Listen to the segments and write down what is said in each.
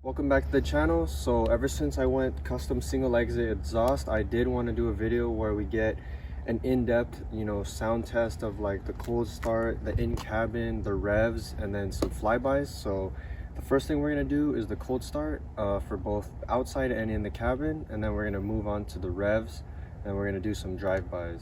Welcome back to the channel. So ever since I went custom single exit exhaust, I did want to do a video where we get an in-depth, sound test of like the cold start, the in-cabin, the revs, and then some flybys. So the first thing we're going to do is the cold start for both outside and in the cabin, and then we're going to move on to the revs, and we're going to do some flybys.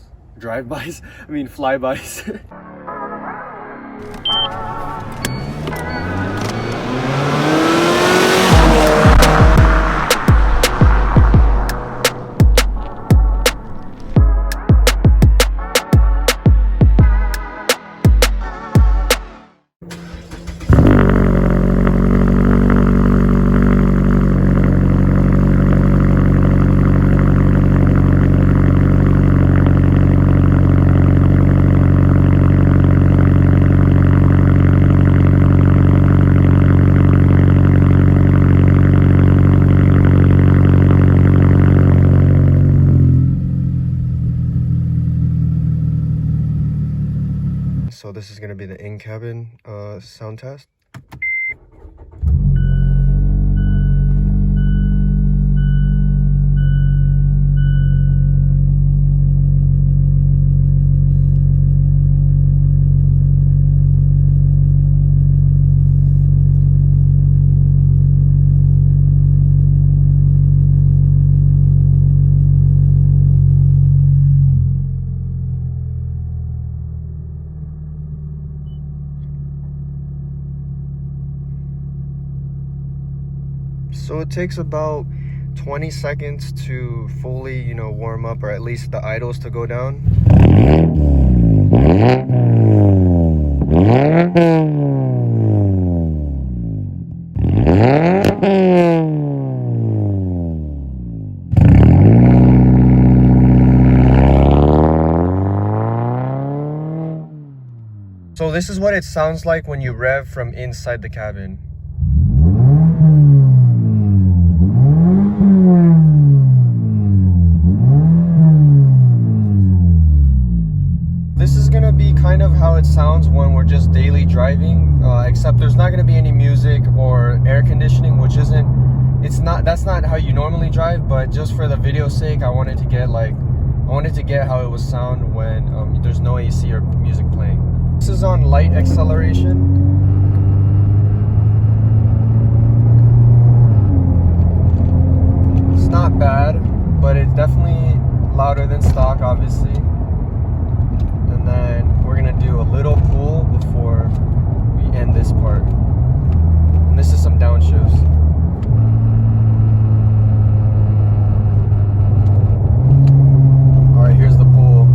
So this is going to be the in-cabin sound test. So it takes about 20 seconds to fully, warm up, or at least the idles to go down. So this is what it sounds like when you rev from inside the cabin. This is gonna be kind of how it sounds when we're just daily driving, except there's not gonna be any music or air conditioning, that's not how you normally drive, but just for the video's sake, I wanted to get how it would sound when there's no AC or music playing. This is on light acceleration. It's not bad, but it's definitely louder than stock, obviously. And then we're gonna do a little pull before we end this part. And this is some downshifts. All right, here's the pull.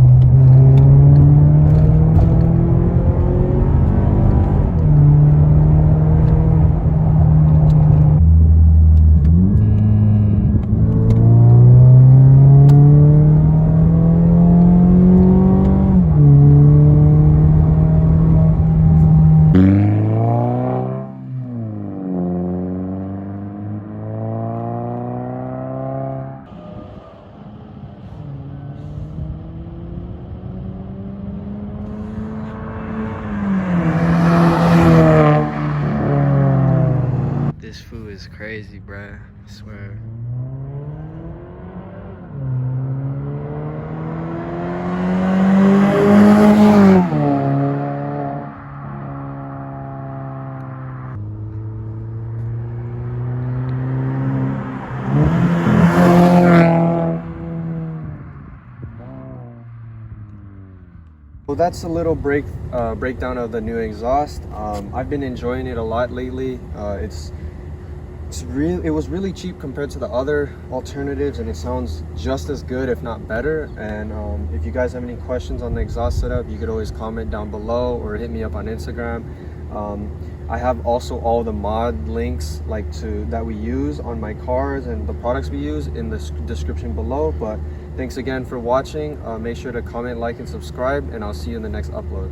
This food is crazy, bruh. I swear. Well, that's a little breakdown of the new exhaust. I've been enjoying it a lot lately. It was really cheap compared to the other alternatives, and it sounds just as good, if not better. And if you guys have any questions on the exhaust setup, you could always comment down below or hit me up on Instagram. I have also all the mod links that we use on my cars and the products we use in the description below. But thanks again for watching. Make sure to comment, like, and subscribe, and I'll see you in the next upload.